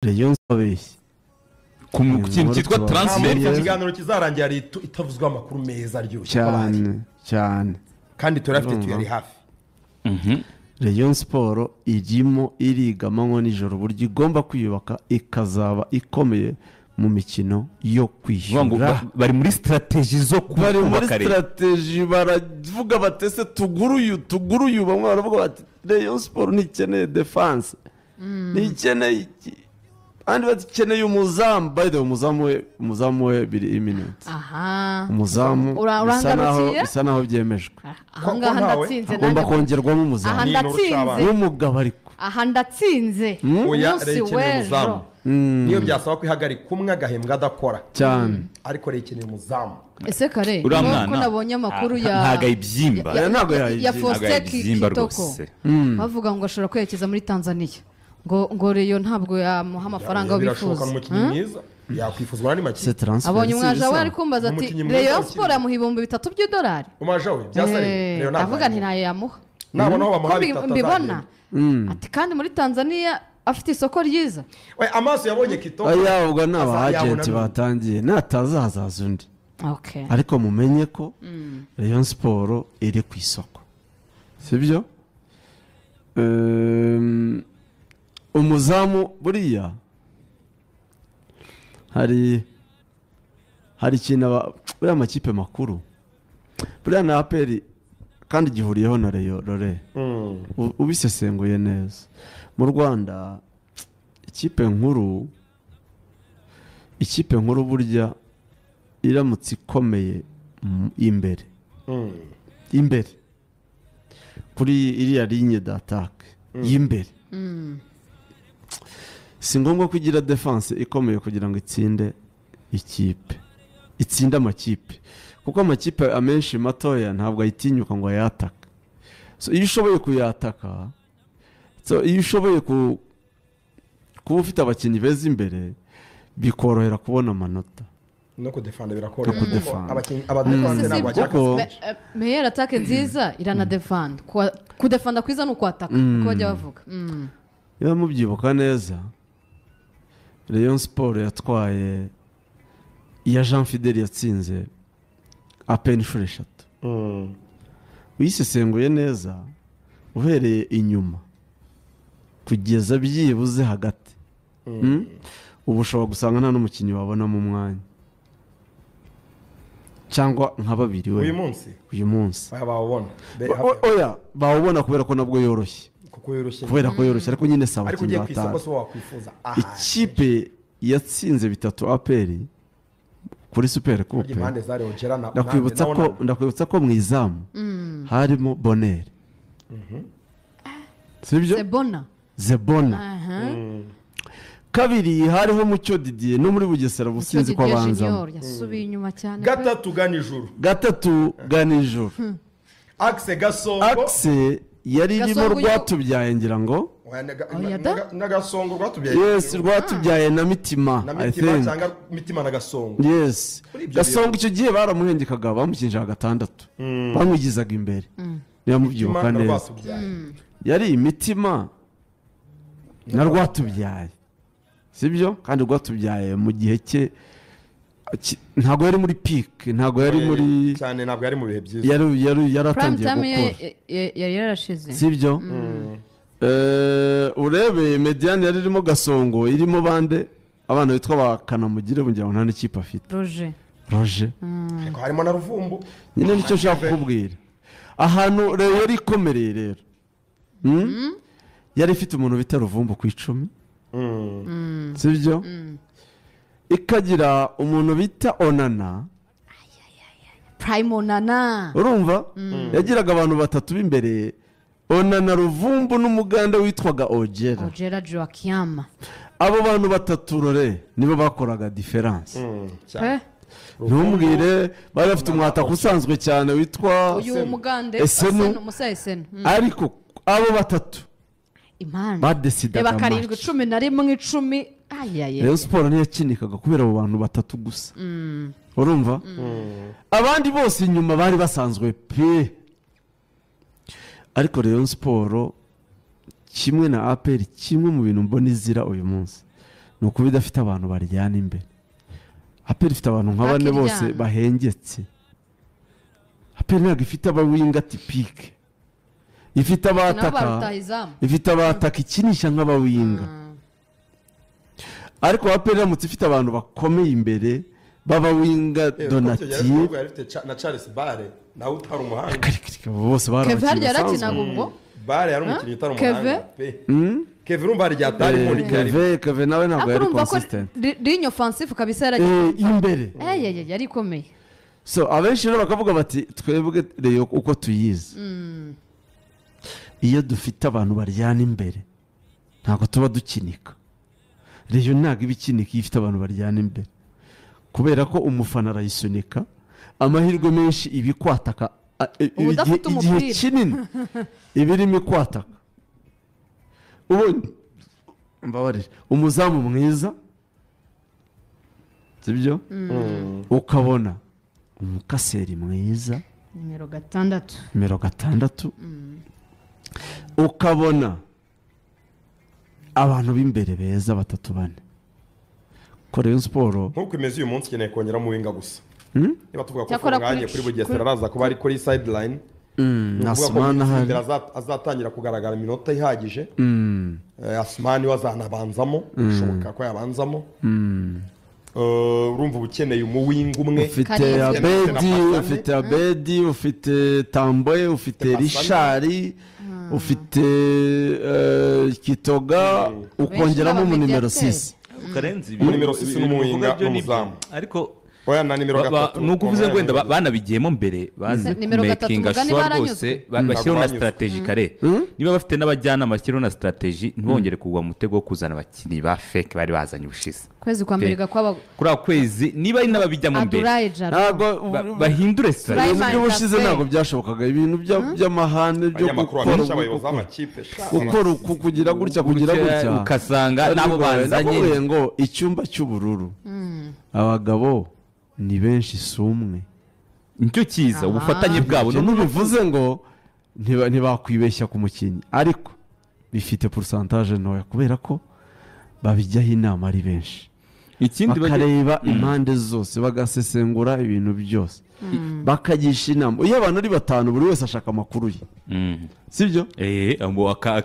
Rayon abeshye ku kintu cyitwa transfer ikiganiro kizarangira ari itavuzwa amakuru meza aryoshye cyane kandi turafite tuyari hafi. Rayon Sport irimo irigamanywa nijoro buryo igomba kwiyubaka ikazaba ikomeye mu mikino yo kwishyura. Bari muri strategy zo kubaka, bari muri strategy baravuga batese tuguruyu bamwe baravuga bati Rayon Sport ntikeneye defense ntikeneye andi bakeneye umuzamu, by the way umuzamu we biri imminent. Umuzamu bisa naho byemejwe. Ahangaha ndatsinze agomba kongerwamo umuzamu. Aha ndatsinze n'umugabo ariko. Aha ndatsinze. Oya rekeneye umuzamu. Niyo byasaba kwihagarika umwe agahembwa adakora. Cyane. Ariko rekeneye umuzamu. Ese kare ko nabonye amakuru ntaga ibyimba. Ntago ya Faustin Kitoko. Bavuga ngo ashobora kwerekeza muri Tanzania. ngo Rayon ntabwo yamuha amafaranga bifuza. Yakwifuzwa n'andi make. Abonye umwaje we ari kumbaza ati Rayon Sport yamuha $3,000 by'idolari. Umwaje we byasare Rayon avuga nti ntayo yamuha. Nabona aho bamuha $3,000. Mbibona. Ati kandi muri Tanzania afite isoko ryiza. We amaso yabonye Kitoko. Aya ubwo naba agent batangiye natazazaza undi. Okay. Ariko mumenye ko Rayon Sport iri ku isoko. Sibyo? Umuzamu buriya hari ikintu buriya amakipe makuru buriya na APR kandi gihuriyeho na Rayon Rore ubisesenguye neza mu Rwanda ikipe nkuru burya iramutse ikomeye imbere kuri iriya ligne d'attaque y'imbere si ngombwa kugira defense ikomeye kugira ngo itsinde amakipe kuko amakipe amenshi matoya ntabwo ayitinyuka ngo ayataka. So iyo ushoboye kuyataka, iyo ushoboye kuba ufite abakinnyi beza imbere bikorohera kubona amanota no kudefanda birakora. Abadefanse ntabwo bajya meilleur attaque nziza irana defend kudefanda kwiza no kwataka uko bajya bavuga. Iyo mubyibuka neza Rayon Sport yatwaye iya Jean Fidel yatsinze APR 3. Wisesenguye neza uhereye inyuma kugeza byibuze hagati ubu ushobora gusanga nta n'umukinnyi wabona mu mwanya cyangwa nka babiri we uyu munsi bawubona kubera ko nabwo yoroshye ariko nyine saba abakinnyi batanu. Ikipe yatsinze 3 APR kuri Super Coupe ndakwibutsa ko mu izamu harimo Bonner. Sibyo? Zebona. Kabiri hariho Mucyo Didier no muri Bugesera businzi kwa banza. Yasubiye inyuma cyane. Gatatu ganijuru. Axe Gasongo. Yari irimo Rwatubyaye ngira ngo n'Agasongo Rwatubyaye. Yes, Rwatubyaye na Mitima I think. Cyangwa Mitima na Gasongo. Yes. Gasongo icyo gihe baramuhendikaga bamukinjaga gatandatu. Bamugizaga imbere. Niyo mubyibuka neza. Yari Mitima na Rwatubyaye. Sibyo? Kandi Rwatubyaye mu gihe cye ntago yari muri peak, ntago yari muri cyane, ntabwo yari mu bihe byiza. Yaratangiye gukora. Yari yarashize. Sibyo? Urebe Mediane yari irimo Gasongo, irimo bande abana bitwa bakanamugire bungira ngo nta n'ikipe afite. Roger. Ariko harimo na Ruvumbu. Nyine nicyo nshaka kukubwira. Ahantu rero yari ikomereye rero. Yari ifite umuntu bita Ruvumbu ku 10. Sibyo? Ikagira umuntu bita Onana. Prime Onana. Urumva? Yagiraga abantu batatu b'imbere. Onana, Ruvumbu n'umuganda witwaga Ojera Joaquim. Abo bantu batatu rore nibo bakoraga difference. Ntumbwire bari bafite umwata kusanzwe cyane witwa uyu mugande Musa Esenu. Ariko abo batatu Imana badesidaga match. Bakarindwi 11 Rayon Sport niyo yakinikaga kubera abo bantu batatu gusa. Urumva? Abandi bose inyuma bari basanzwe pe. Ariko Rayon Sport kimwe na APR kimwe mu bintu mbona izira uyu munsi ni ukuba idafite abantu baryana imbere. APR ifite abantu nka bane bose bahengetse. APR ntabwo ifite abawinga tipike, ifite abataka, ifite abataka ikinisha nk'abawinga. Ariko APR iramutse ifite abantu bakomeye imbere b'abawinga Donatien na Charles Bare nawe utari umuhanga bose barabakinnye. Bare yari umukinnyi utari umuhanga pe. Kevin urumva ryatari muri Kevin nawe ntabwo yari consistent. Ligne offensive kabisa yaragiye imbere. Yari ikomeye. So abenshi rero bakavuga bati twebwe rero uko tuyizi. Iyo dufite abantu baryana imbere ntabwo tuba dukinika. Rero ntabwo ibikinika ifite abantu baryana imbere. Kubera ko umufana arayisunika amahirwe menshi ibikwataka igihe kinini ibirimo ikwataka. Mbabarira umuzamu mwiza sibyo ukabona umukaseri mwiza nimero 6 ukabona abantu b'imbere beza 3-4 Rayon Sport nkuko imeze uyu munsi keneye kongera mu winga gusa. Niba tuvuga ko Funganye kuri Bugesera araza kuba ari kuri sideline Asmani hari azatangira kugaragara iminota ihagije. Asmani wazanabanzamo bishoboka ko yabanzamo. Urumva ubukeneye umuwinga umwe. Ufite Abedi, ufite Tamboye, ufite Richard, ufite Kitoga, ukongeramo mu nimero 6. Karenzi nimero 6 n'umuwinga n'umuzamu. Ariko oya na nimero 3 nuko uvuze ngo wenda banabigiyemo mbere bazi making sure bose bashyiraho na strategy kare. Niba bafite n'abajyana bashyiraho na strategy ntibongere kugwa mutego wo kuzana abakinnyi ba fake bari bazanye ubushize. Kwezi kwa Amerika kwaba kuri akwezi niba ari n'ababijyamo mbere ntabwo bahindure strategy. Ubushize ntabwo byashobokaga ibintu by'amahane byo gukora kugira gutya ukasanga nabo banzanye ngo icyumba cy'ubururu abagabo ni benshi sumwe. Nicyo cyiza ubufatanye bwabo n'ubivuze ngo ntibakwibeshya ku mukinnyi ariko bifite pourcentage ntoya kubera ko babijyaho inama ari benshi. Ikindi bakareba impande zose bagasesengura ibintu byose bakagisha inama. Iyo abantu ari 5 buri wese ashaka amakuru ye sibyo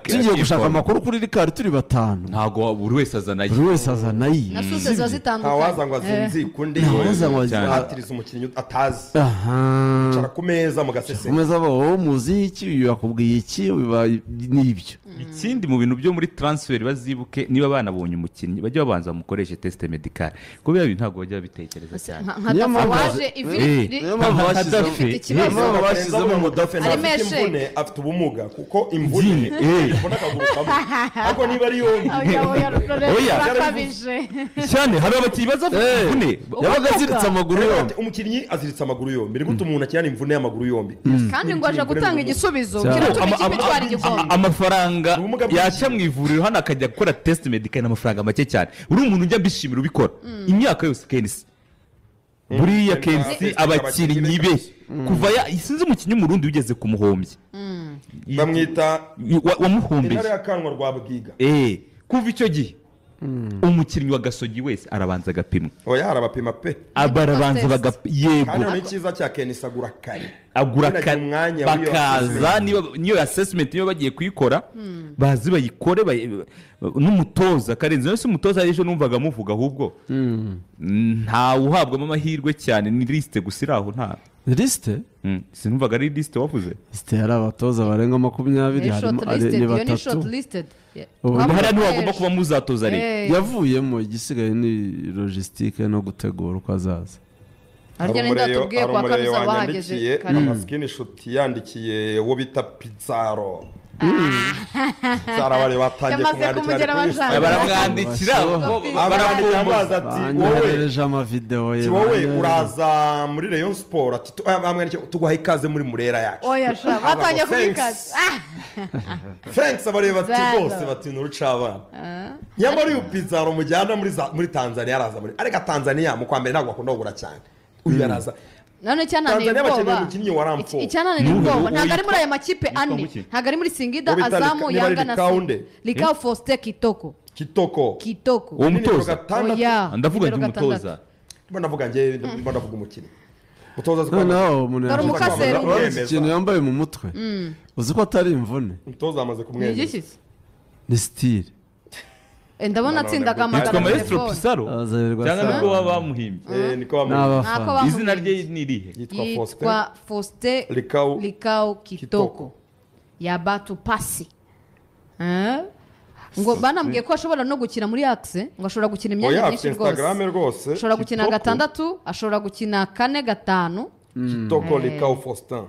tugiye gushaka amakuru kuri Ricard turi 5 ntago buri wese azanaye nasuze zazitandukanye waza ngo azinzi kundi atiriza umukinnyi atazi cara ku meza mugasesengura bo muziki yakubwiye iki nibyo. Ikindi mu bintu byo muri transfer bazibuke niba banabonye umukinnyi bajya babanza mukoreshe test medical kubera ibintu ntago bajya bitekereza cyane. Waje ivi bashyizemo umudafe imvune afite ubumuga kuko imvune ibona akaguru kamwe ariko niba ari yombi cyane hari abakinnyi bazafite imvune yabaga aziritse amaguru yombi. Umukinnyi aziritse amaguru yombi gute umuntu akirana imvune y'amaguru yombi kandi ngo aje gutanga igisubizo kiratuma imitwara igikombe. Amafaranga yaca mu ivuriro hano akajya gukora test medical n'amafaranga make cyane. Uri umuntu ujya mbishimira ubikora imyaka yose Kenisi buriya Kenisi abakinnyi be kuva sinzi umukinnyi w'umurundi wigeze kumuhombya bamwita wamuhombye intare y'akanwa rwa Bwiga kuva icyo gihe umukinnyi wa Gasogi wese arabanza agapimwa. Oya harabapima pe barabanza yego kandi ni cyiza cya Kenisi agura kare bakaza niyo assessment niyo bagiye kuyikora bazi bayikore n'umutoza Karenzi nose umutoza ejo numvaga muvuga ahubwo nta uhabwamo amahirwe cyane ni liste gusiraho nta liste sinumvaga ari liste wavuze liste yari abatoza barenga 20 harimo ni batatu hari n'uwagomba kuba muzatoza rero yavuyemo igisigaye ni logistique no gutegura uko azaza. Arya nenda tubwiye kwa kabisa bahageze amaskini shuti yandikiye wo bita Pizarro Sarabari batangiye kumwandikira baramwandikira baramubaza ati wowe ama video ye wowe uraza muri Rayon Sport ati bamwandikira tuguha ikaze muri Murera yacu. Oya sha batangiye kubikaza Thanks abari bati bose bati nurucabana nyamara uyu Pizarro mujyana muri Tanzania araza muri areka Tanzania mu kwambere ntabwo akunda kugura cyane uyu araza none cyananiye ubwoba icyananiye ubwoba ntabwo ari muri aya makipe ane ntabwo ari muri Singida Azamu Yanga na Likao Faustin Kitoko Kitoko uwo mutoza oya ndavuga nimero ndi umutoza ndavuga njye ndavuga umukinnyi umutoza noneho umuntu Dore umukaseri. yavuze ikintu yambaye mu mutwe uzi ko atari imvune umutoza amaze ni kumwemeza igiki ni sitire ndabona atsindaga yitwa amagana maestro telefone Pizarro azererwa cyangwa cyane nubwo baba bamuhimbye niko ni bamuzi abafana Nako izina rye ni irihe yitwa Faustin Faustin Likau Likau Kitoko ya Batu Pasi ngo banambwiye ko ashobora no gukina muri Axe ngo ashobora gukina imyanya oya myinshi Instagram rwose rwose ashobora gukina gatandatu ashobora gukina kane gatanu Kitoko Likau Faustin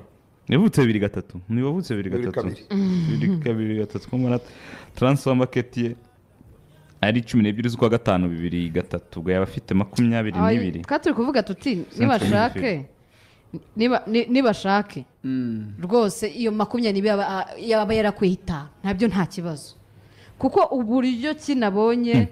yavutse 2-3 ntibavutse 2-3 kabiri. 2-3 ko muri transfer market ye ari 12 z'ukwa gatanu 2-3 ubwo yaba afite 22 kandi turi kuvuga tuti nibashake rwose iyo 20 yaba yarakwita ntabyo nta kibazo kuko uburyo kinabonye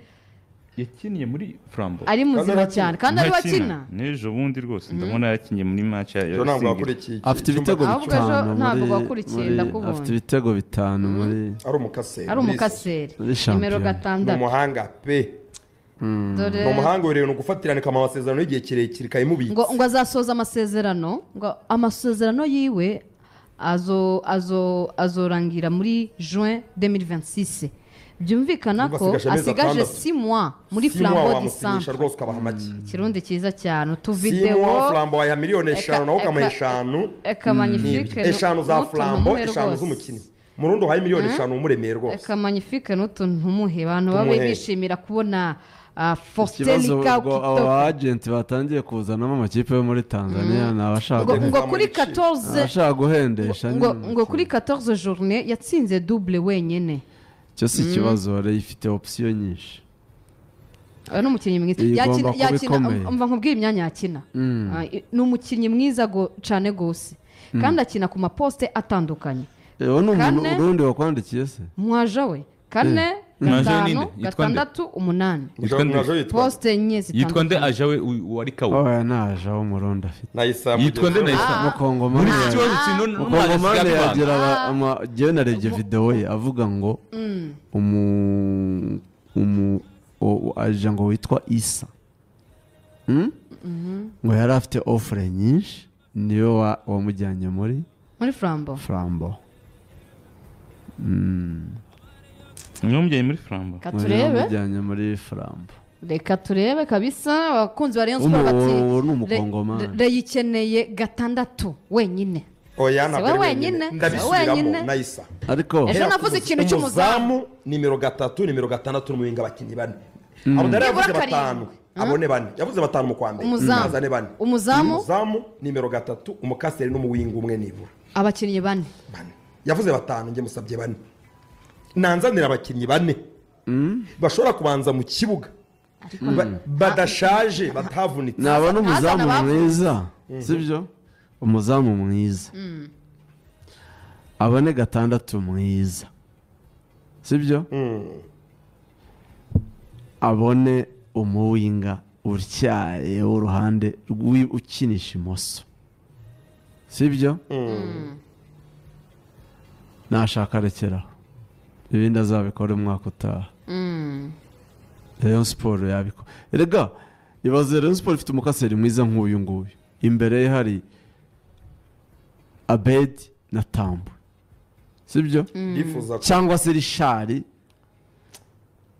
yakiniye muri Flambo ari muzima cyane kandi ari wakina n'ejo bundi rwose ndabona yakiniye muri match ya ntabwo akurikiye afite ibitego Ahubwo ejo bitanu ntabwo wakurikiye, ndakubonye. afite ibitego bitanu muri ari umukaseri ari umukaseri Muri shampiyona. nimero ni gatandatu umuhanga pe dore ni umuhanga werewe no gufatiranika amasezerano y'igihe kirekire kayimubitse ngo azasoza amasezerano ngo amasezerano yiwe azorangira muri juin 2026 byumvikana ko Basigaje amezi asigaje atandatu. 6 mois muri Simwa Flambeau du wamusinyisha Centre rwose ukabaha make kirundi cyiza cyane Simwa utuvideo Flambo ya miliyoni 5 nawe ukamuha 5 eka magnifique eshanu za Flambo 5 z'umukinnyi murundi uhaye miliyoni 5 umuremeye rwose eka magnifique n'utuntu ntumuhe abantu Tumuhe. babe bishimira kubona Faustin ikibazo Likau ubwo abo Kitoko agenti batangiye kuzanamo amakipe yo muri Tanzania ni ngo kuri 14 abashaka guhendesha ngo kuri 14 journée yatsinze double wenyine cyo si ikibazo wari ifite opsiyo nyinshi uyu ni umukinnyi mwiza Iyi igomba kuba yakina ikomeye. umva nkubwire imyanya yakina ni umukinnyi mwiza cyane rwose kandi akina ku maposite atandukanye uwo ni umuntu Kane. urundi wakwandikiye se mwaja we kane Mwaje gatanu ninde? Yitwa nde? gatandatu umunani Yitwa nde? Mwaje yitwa posite enye yitwa nde zitandukanye aja we wari kawo oya naje aho umurundi afite Nayisa yitwa nde Nayisa muri mukongomani iki kibazo kino mukongomani yagira njyewe narebye videwo ye avuga ngo aja ngo witwa Isa ngo yari afite ofure nyinshi niyo wamujyanye muri Flambeau Flambo mwumujyanye muri Flambo katurebe wamujyanye muri Flambo reka turebe kabisa abakunzi ba Rayon Sport bati uwo ni umukongomani reyikeneye gatandatu wenyine oya Si ntabwo we ari wenyine, wenyine si we ndabisubiramo wenyine. Nayisa ariko Ejo navuze ikintu cy'umuzamu. nimero 3 nimero 6 n'umuhinga abakinnyi bane abo ndari yavuze Nibura batanu karindwi. abone bane yavuze batanu mu kwa mbere Umuzamu. azane bane Umuzamu. nimero 3 umukaseri n'umuwinga umwe nibura abakinnyi bane bane yavuze batanu njye musabye bane nanzanira abakinnyi bane bashobora kubanza mu kibuga badashaje batavunitse naba n'umuzamu Ntazana mwiza sibyo umuzamu mwiza abone gatandatu mwiza sibyo abone umuwinga utyaye w'uruhande ukinisha imoso sibyo nashaka arekeraho ibindi azabikora umwaka utaha Rayon Sport yabikora erega ibaze Rayon Sport ifite umukaseri mwiza nk'uyu nguyu imbere ye hari Abedi na Tambo sibyo yifuza ko cyangwa se Rishari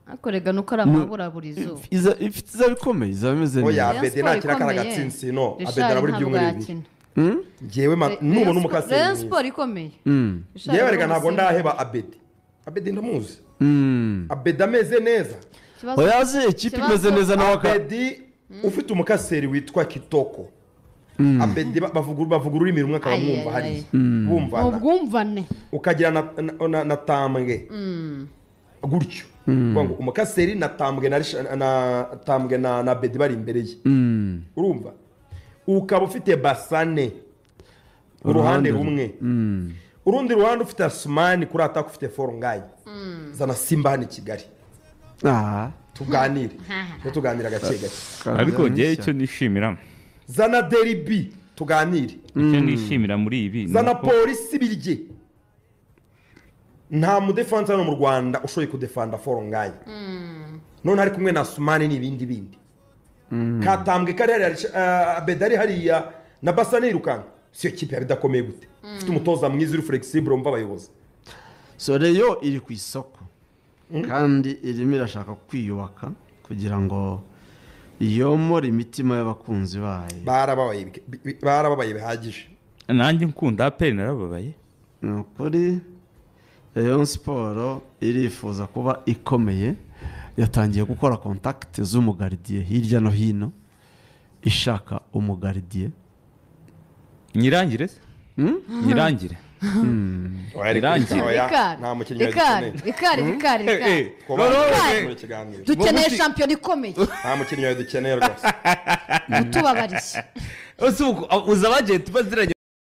ariko rega nuko ari amaburaburizo ifite izaba ikomeye izaba imeze oya neza Abedi nakira kara gatsinsi no Abedi arabura ibyumweru bibiri ngewe nubona umukaseri Rayon mwiza Sport ikomeye ngewe rega ntabwo ndaheba Abedi ndamuzi Abedi ameze neza oya azi ikipe imeze neza nawe Abedi ufite umukaseri witwa Kitoko Abedi bavuga ururimi rumwe akaba mwumva hariya bumvana ubwumvane ukagira na tambwe gutyo ngo umukaseri na tambwe na Abedi bari imbere ye urumva ukaba ufite Basane uruhande rumwe urundi ruhande ufite Asumani kuri ataka ufite Forongayi zana Simba hano i Kigali tuganire tuganira gake gake ariko ngewe icyo nishimira zana Deribi tuganire icyo nishimira muri ibi zana polisi birye nta mudefansa hano mu Rwanda ushoboye kudefanda Forongayi none ari kumwe na Sumani n'ibindi bindi Katambwe kari hariya Bedari hariya na Basa nirukanka siyo kipe yabidakomeye gute ufite umutoza mwiza uri flexible umva abayobozi so Rayon iri ku isoko kandi irimo irashaka kwiyubaka kugira ngo iyomore imitima y'abakunzi bayo barababaye bihagije nanjye nkunda APR narababaye ni ukuri Rayon Sport irifuza kuba ikomeye yatangiye gukora contact z'umugaridiye hirya no hino ishaka umugaridiye nyirangire nyirangire nta mukinnyi Rikari dukeneye shampiyona ikomeye nta mukinnyi dukeneye rwose utubabariye uza abagenti baziranye